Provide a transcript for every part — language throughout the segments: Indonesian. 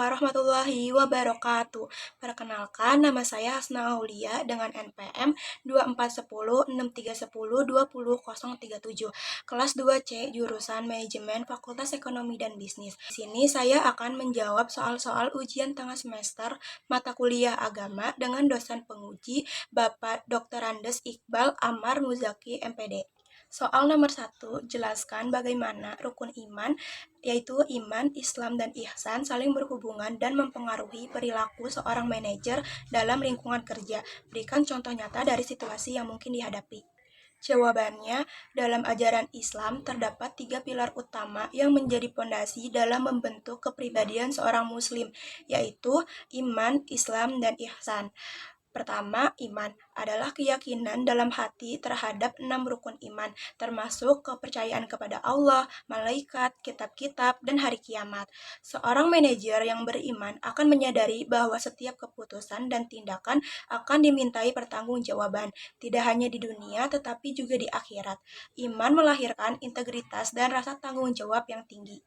warahmatullahi wabarakatuh. Perkenalkan, nama saya Hasna Aulia dengan NPM 241063102037, kelas 2C, jurusan Manajemen Fakultas Ekonomi dan Bisnis. Di sini saya akan menjawab soal-soal ujian tengah semester mata kuliah agama dengan dosen penguji Bapak Dr. Andes Iqbal Amar Muzaki MPD. Soal nomor 1, jelaskan bagaimana rukun iman, yaitu iman, Islam, dan ihsan saling berhubungan dan mempengaruhi perilaku seorang manajer dalam lingkungan kerja. Berikan contoh nyata dari situasi yang mungkin dihadapi. Jawabannya, dalam ajaran Islam terdapat 3 pilar utama yang menjadi pondasi dalam membentuk kepribadian seorang muslim, yaitu iman, Islam, dan ihsan. Pertama, iman adalah keyakinan dalam hati terhadap 6 rukun iman, termasuk kepercayaan kepada Allah, malaikat, kitab-kitab, dan hari kiamat. Seorang manajer yang beriman akan menyadari bahwa setiap keputusan dan tindakan akan dimintai pertanggungjawaban, tidak hanya di dunia tetapi juga di akhirat. Iman melahirkan integritas dan rasa tanggung jawab yang tinggi.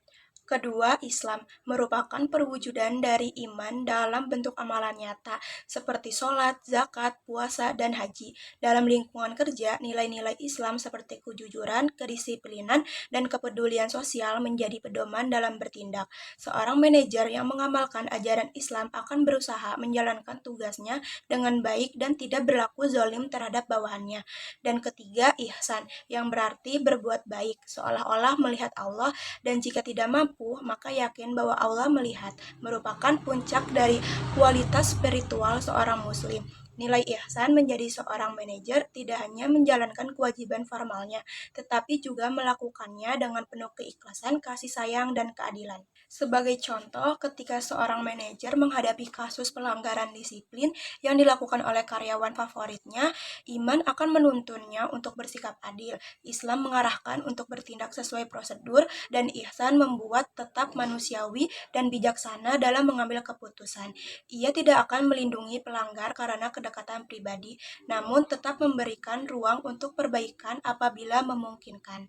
Kedua, Islam merupakan perwujudan dari iman dalam bentuk amalan nyata, seperti sholat, zakat, puasa, dan haji. Dalam lingkungan kerja, nilai-nilai Islam seperti kejujuran, kedisiplinan, dan kepedulian sosial menjadi pedoman dalam bertindak. Seorang manajer yang mengamalkan ajaran Islam akan berusaha menjalankan tugasnya dengan baik dan tidak berlaku zalim terhadap bawahannya. Dan ketiga, ihsan, yang berarti berbuat baik, seolah-olah melihat Allah, dan jika tidak mampu, maka yakin bahwa Allah melihat, merupakan puncak dari kualitas spiritual seorang muslim. Nilai ihsan menjadi seorang manajer tidak hanya menjalankan kewajiban formalnya, tetapi juga melakukannya dengan penuh keikhlasan, kasih sayang, dan keadilan. Sebagai contoh, ketika seorang manajer menghadapi kasus pelanggaran disiplin yang dilakukan oleh karyawan favoritnya, iman akan menuntunnya untuk bersikap adil, Islam mengarahkan untuk bertindak sesuai prosedur, dan ihsan membuat tetap manusiawi dan bijaksana dalam mengambil keputusan. Ia tidak akan melindungi pelanggar karena kedekatan pribadi, namun tetap memberikan ruang untuk perbaikan apabila memungkinkan.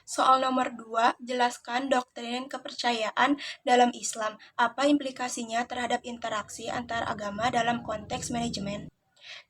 Soal nomor 2, jelaskan doktrin kepercayaan dalam Islam. Apa implikasinya terhadap interaksi antar agama dalam konteks manajemen?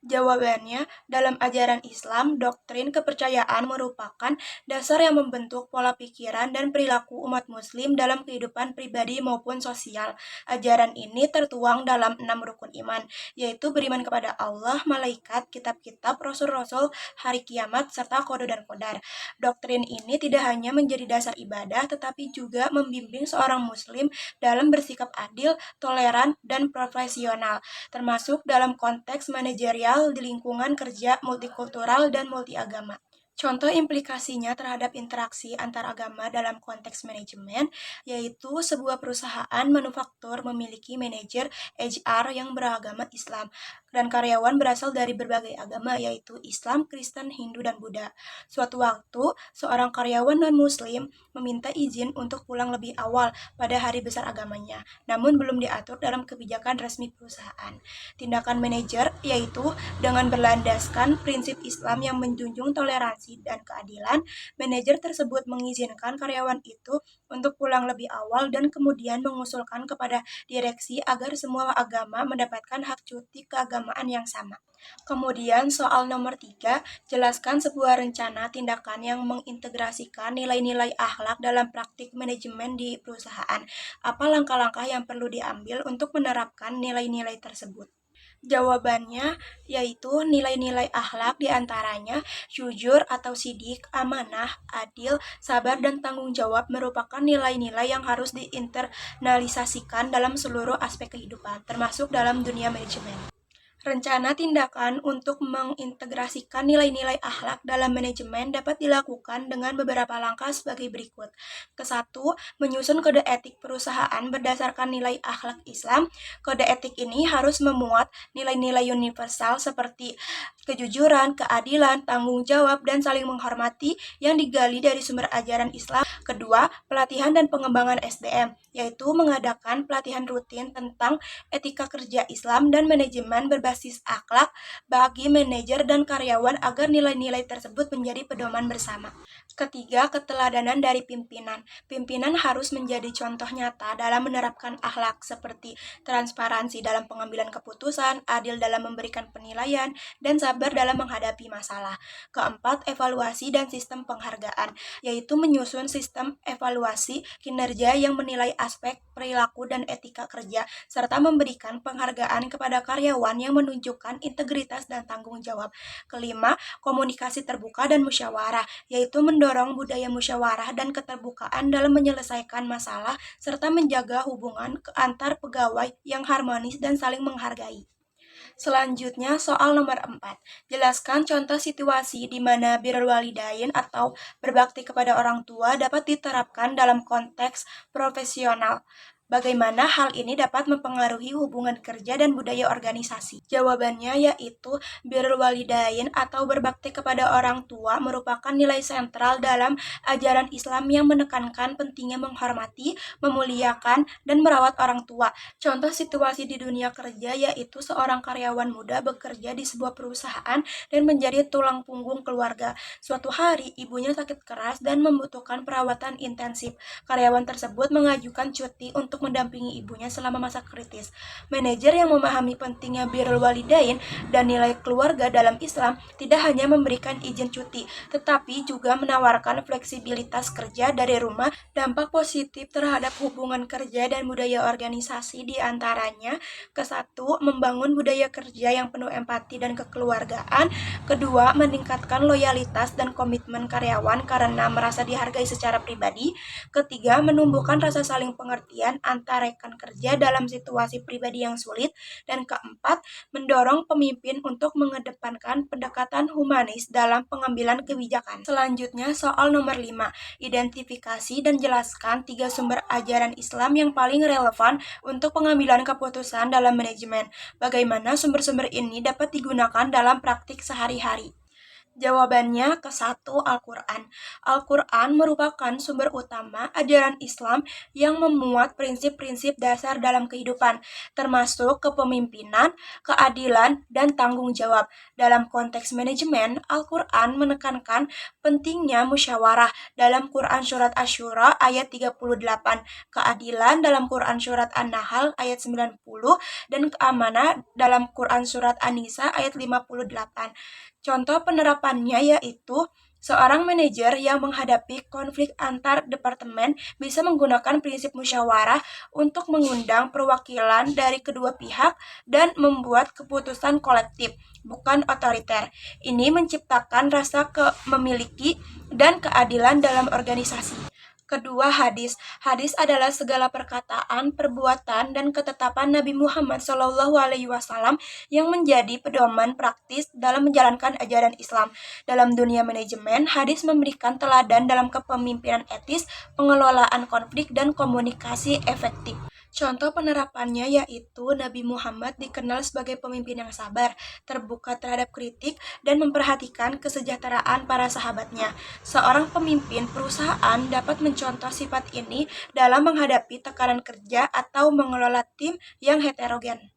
Jawabannya, dalam ajaran Islam, doktrin kepercayaan merupakan dasar yang membentuk pola pikiran dan perilaku umat muslim dalam kehidupan pribadi maupun sosial. Ajaran ini tertuang dalam 6 rukun iman, yaitu beriman kepada Allah, malaikat, kitab-kitab, rasul-rasul, hari kiamat, serta qada dan qadar. Doktrin ini tidak hanya menjadi dasar ibadah, tetapi juga membimbing seorang muslim dalam bersikap adil, toleran, dan profesional, termasuk dalam konteks manajerial di lingkungan kerja multikultural dan multiagama. Contoh implikasinya terhadap interaksi antar agama dalam konteks manajemen, yaitu sebuah perusahaan manufaktur memiliki manajer HR yang beragama Islam, dan karyawan berasal dari berbagai agama, yaitu Islam, Kristen, Hindu, dan Buddha. Suatu waktu, seorang karyawan non-muslim meminta izin untuk pulang lebih awal pada hari besar agamanya, namun belum diatur dalam kebijakan resmi perusahaan. Tindakan manajer yaitu dengan berlandaskan prinsip Islam yang menjunjung toleransi dan keadilan, manajer tersebut mengizinkan karyawan itu untuk pulang lebih awal dan kemudian mengusulkan kepada direksi agar semua agama mendapatkan hak cuti keagamaan yang sama. Kemudian soal nomor 3, jelaskan sebuah rencana tindakan yang mengintegrasikan nilai-nilai akhlak dalam praktik manajemen di perusahaan. Apa langkah-langkah yang perlu diambil untuk menerapkan nilai-nilai tersebut? Jawabannya yaitu nilai-nilai akhlak diantaranya jujur atau sidik, amanah, adil, sabar, dan tanggung jawab merupakan nilai-nilai yang harus diinternalisasikan dalam seluruh aspek kehidupan, termasuk dalam dunia manajemen. Rencana tindakan untuk mengintegrasikan nilai-nilai akhlak dalam manajemen dapat dilakukan dengan beberapa langkah sebagai berikut. Kesatu, menyusun kode etik perusahaan berdasarkan nilai akhlak Islam. Kode etik ini harus memuat nilai-nilai universal seperti kejujuran, keadilan, tanggung jawab, dan saling menghormati yang digali dari sumber ajaran Islam. Kedua, pelatihan dan pengembangan SDM, yaitu mengadakan pelatihan rutin tentang etika kerja Islam dan manajemen berbasis berbasis akhlak bagi manajer dan karyawan agar nilai-nilai tersebut menjadi pedoman bersama. Ketiga, keteladanan dari pimpinan. Pimpinan harus menjadi contoh nyata dalam menerapkan akhlak seperti transparansi dalam pengambilan keputusan, adil dalam memberikan penilaian, dan sabar dalam menghadapi masalah. Keempat, evaluasi dan sistem penghargaan, yaitu menyusun sistem evaluasi kinerja yang menilai aspek perilaku dan etika kerja, serta memberikan penghargaan kepada karyawan yang menunjukkan integritas dan tanggung jawab. Kelima, komunikasi terbuka dan musyawarah, yaitu mendorong budaya musyawarah dan keterbukaan dalam menyelesaikan masalah serta menjaga hubungan antar pegawai yang harmonis dan saling menghargai. Selanjutnya, soal nomor 4. Jelaskan contoh situasi di mana birrul walidain atau berbakti kepada orang tua dapat diterapkan dalam konteks profesional. Bagaimana hal ini dapat mempengaruhi hubungan kerja dan budaya organisasi? Jawabannya yaitu birrul walidain atau berbakti kepada orang tua merupakan nilai sentral dalam ajaran Islam yang menekankan pentingnya menghormati, memuliakan, dan merawat orang tua. Contoh situasi di dunia kerja yaitu seorang karyawan muda bekerja di sebuah perusahaan dan menjadi tulang punggung keluarga. Suatu hari, ibunya sakit keras dan membutuhkan perawatan intensif. Karyawan tersebut mengajukan cuti untuk mendampingi ibunya selama masa kritis. Manajer yang memahami pentingnya birrul walidain dan nilai keluarga dalam Islam tidak hanya memberikan izin cuti, tetapi juga menawarkan fleksibilitas kerja dari rumah. Dampak positif terhadap hubungan kerja dan budaya organisasi diantaranya: ke-1, membangun budaya kerja yang penuh empati dan kekeluargaan. Kedua, meningkatkan loyalitas dan komitmen karyawan karena merasa dihargai secara pribadi. Ketiga, menumbuhkan rasa saling pengertian antar rekan kerja dalam situasi pribadi yang sulit. Dan keempat, mendorong pemimpin untuk mengedepankan pendekatan humanis dalam pengambilan kebijakan. Selanjutnya, soal nomor 5. Identifikasi dan jelaskan 3 sumber ajaran Islam yang paling relevan untuk pengambilan keputusan dalam manajemen. Bagaimana sumber-sumber ini dapat digunakan dalam praktik sehari-hari? Jawabannya ke-1, Al-Quran. Al-Quran merupakan sumber utama ajaran Islam yang memuat prinsip-prinsip dasar dalam kehidupan, termasuk kepemimpinan, keadilan, dan tanggung jawab. Dalam konteks manajemen, Al-Quran menekankan pentingnya musyawarah dalam Quran Surat Asy-Syura ayat 38, keadilan dalam Quran Surat An-Nahl ayat 90, dan keamanan dalam Quran Surat An-Nisa ayat 58. Contoh penerapannya yaitu seorang manajer yang menghadapi konflik antar departemen bisa menggunakan prinsip musyawarah untuk mengundang perwakilan dari kedua pihak dan membuat keputusan kolektif, bukan otoriter. Ini menciptakan rasa memiliki dan keadilan dalam organisasi. Kedua, hadis. Hadis adalah segala perkataan, perbuatan, dan ketetapan Nabi Muhammad SAW yang menjadi pedoman praktis dalam menjalankan ajaran Islam. Dalam dunia manajemen, hadis memberikan teladan dalam kepemimpinan etis, pengelolaan konflik, dan komunikasi efektif. Contoh penerapannya yaitu Nabi Muhammad dikenal sebagai pemimpin yang sabar, terbuka terhadap kritik, dan memperhatikan kesejahteraan para sahabatnya. Seorang pemimpin perusahaan dapat mencontoh sifat ini dalam menghadapi tekanan kerja atau mengelola tim yang heterogen.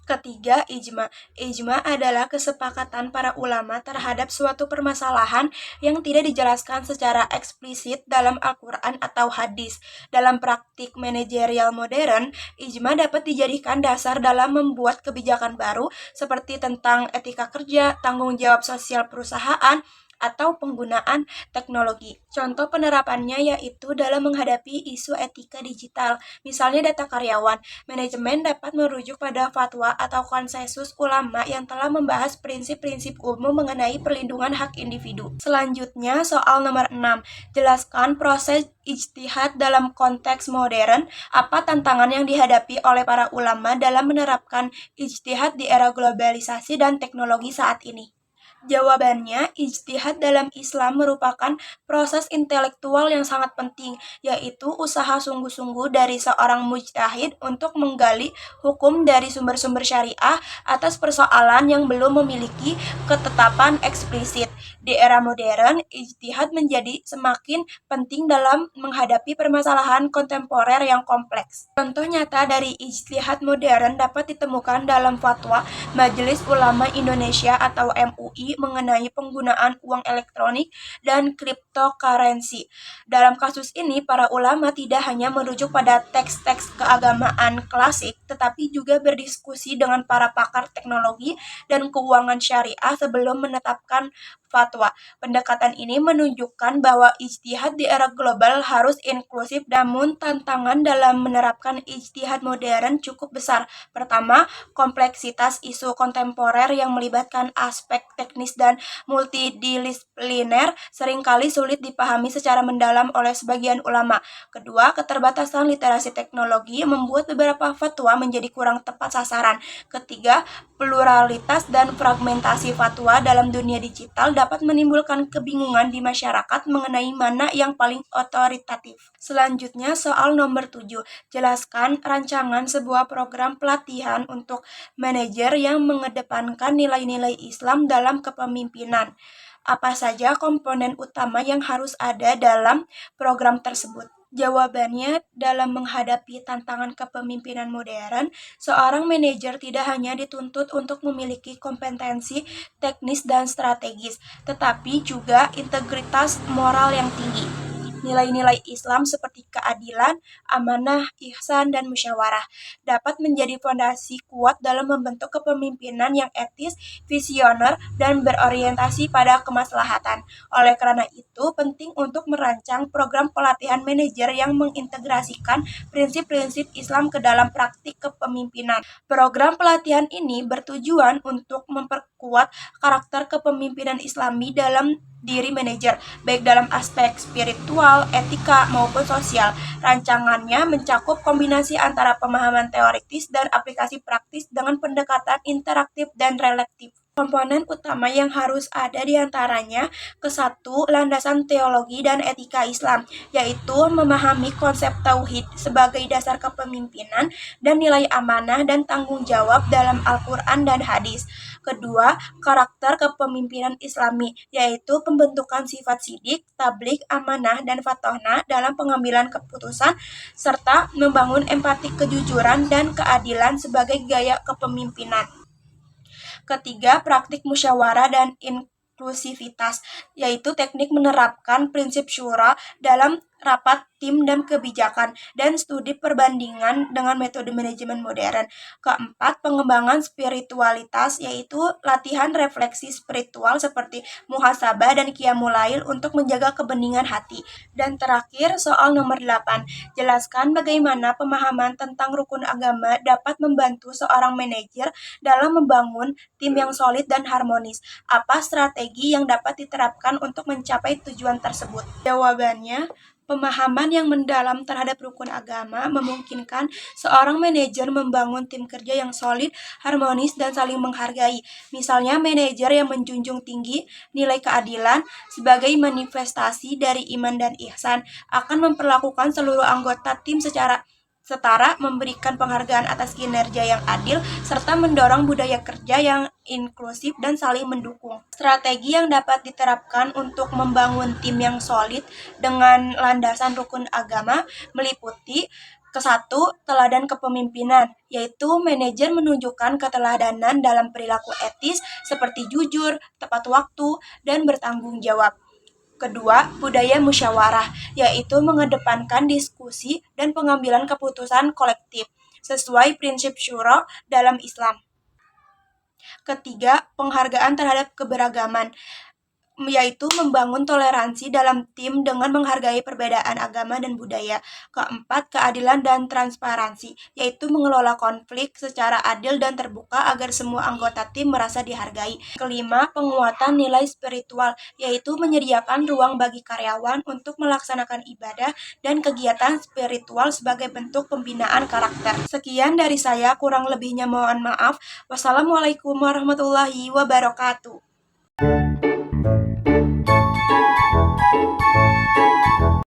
Ketiga, ijma. Ijma adalah kesepakatan para ulama terhadap suatu permasalahan yang tidak dijelaskan secara eksplisit dalam Al-Quran atau hadis. Dalam praktik manajerial modern, ijma dapat dijadikan dasar dalam membuat kebijakan baru seperti tentang etika kerja, tanggung jawab sosial perusahaan, atau penggunaan teknologi. Contoh penerapannya yaitu dalam menghadapi isu etika digital, misalnya data karyawan. Manajemen dapat merujuk pada fatwa atau konsensus ulama yang telah membahas prinsip-prinsip umum mengenai perlindungan hak individu. Selanjutnya, soal nomor 6. Jelaskan proses ijtihad dalam konteks modern. Apa tantangan yang dihadapi oleh para ulama dalam menerapkan ijtihad di era globalisasi dan teknologi saat ini? Jawabannya, ijtihad dalam Islam merupakan proses intelektual yang sangat penting, yaitu usaha sungguh-sungguh dari seorang mujtahid untuk menggali hukum dari sumber-sumber syariah atas persoalan yang belum memiliki ketetapan eksplisit. Di era modern, ijtihad menjadi semakin penting dalam menghadapi permasalahan kontemporer yang kompleks. Contoh nyata dari ijtihad modern dapat ditemukan dalam fatwa Majelis Ulama Indonesia atau MUI mengenai penggunaan uang elektronik dan cryptocurrency. Dalam kasus ini, para ulama tidak hanya merujuk pada teks-teks keagamaan klasik, tetapi juga berdiskusi dengan para pakar teknologi dan keuangan syariah sebelum menetapkan fatwa. Pendekatan ini menunjukkan bahwa ijtihad di era global harus inklusif, namun tantangan dalam menerapkan ijtihad modern cukup besar. Pertama, kompleksitas isu kontemporer yang melibatkan aspek teknis dan multidisipliner seringkali sulit dipahami secara mendalam oleh sebagian ulama. Kedua, keterbatasan literasi teknologi membuat beberapa fatwa menjadi kurang tepat sasaran. Ketiga, pluralitas dan fragmentasi fatwa dalam dunia digital dapat menimbulkan kebingungan di masyarakat mengenai mana yang paling otoritatif. Selanjutnya, soal nomor 7. Jelaskan rancangan sebuah program pelatihan untuk manajer yang mengedepankan nilai-nilai Islam dalam kepemimpinan. Apa saja komponen utama yang harus ada dalam program tersebut? Jawabannya, dalam menghadapi tantangan kepemimpinan modern, seorang manajer tidak hanya dituntut untuk memiliki kompetensi teknis dan strategis, tetapi juga integritas moral yang tinggi. Nilai-nilai Islam seperti keadilan, amanah, ihsan, dan musyawarah dapat menjadi fondasi kuat dalam membentuk kepemimpinan yang etis, visioner, dan berorientasi pada kemaslahatan. Oleh karena itu, penting untuk merancang program pelatihan manajer yang mengintegrasikan prinsip-prinsip Islam ke dalam praktik kepemimpinan. Program pelatihan ini bertujuan untuk memperkuat karakter kepemimpinan Islami dalam diri manajer, baik dalam aspek spiritual, etika, maupun sosial. Rancangannya mencakup kombinasi antara pemahaman teoritis dan aplikasi praktis dengan pendekatan interaktif dan relektif. Komponen utama yang harus ada di antaranya ke-1, landasan teologi dan etika Islam, yaitu memahami konsep tauhid sebagai dasar kepemimpinan dan nilai amanah dan tanggung jawab dalam Al-Quran dan hadis. Kedua, karakter kepemimpinan Islami, yaitu pembentukan sifat sidik, tablik, amanah, dan fatohna dalam pengambilan keputusan, serta membangun empati, kejujuran, dan keadilan sebagai gaya kepemimpinan. Ketiga, praktik musyawarah dan inklusivitas, yaitu teknik menerapkan prinsip syura dalam rapat tim dan kebijakan, dan studi perbandingan dengan metode manajemen modern. Keempat, pengembangan spiritualitas, yaitu latihan refleksi spiritual seperti muhasabah dan qiyamul lail untuk menjaga kebeningan hati. Dan terakhir, soal nomor 8. Jelaskan bagaimana pemahaman tentang rukun agama dapat membantu seorang manajer dalam membangun tim yang solid dan harmonis. Apa strategi yang dapat diterapkan untuk mencapai tujuan tersebut? Jawabannya, pemahaman yang mendalam terhadap rukun agama memungkinkan seorang manajer membangun tim kerja yang solid, harmonis, dan saling menghargai. Misalnya, manajer yang menjunjung tinggi nilai keadilan sebagai manifestasi dari iman dan ihsan akan memperlakukan seluruh anggota tim secara setara, memberikan penghargaan atas kinerja yang adil, serta mendorong budaya kerja yang inklusif dan saling mendukung. Strategi yang dapat diterapkan untuk membangun tim yang solid dengan landasan rukun agama meliputi ke-1, teladan kepemimpinan, yaitu manajer menunjukkan keteladanan dalam perilaku etis seperti jujur, tepat waktu, dan bertanggung jawab. Kedua, budaya musyawarah, yaitu mengedepankan diskusi dan pengambilan keputusan kolektif sesuai prinsip syura dalam Islam. Ketiga, penghargaan terhadap keberagaman, yaitu membangun toleransi dalam tim dengan menghargai perbedaan agama dan budaya. Keempat, keadilan dan transparansi, yaitu mengelola konflik secara adil dan terbuka agar semua anggota tim merasa dihargai. Kelima, penguatan nilai spiritual, yaitu menyediakan ruang bagi karyawan untuk melaksanakan ibadah dan kegiatan spiritual sebagai bentuk pembinaan karakter. Sekian dari saya, kurang lebihnya mohon maaf. Wassalamualaikum warahmatullahi wabarakatuh.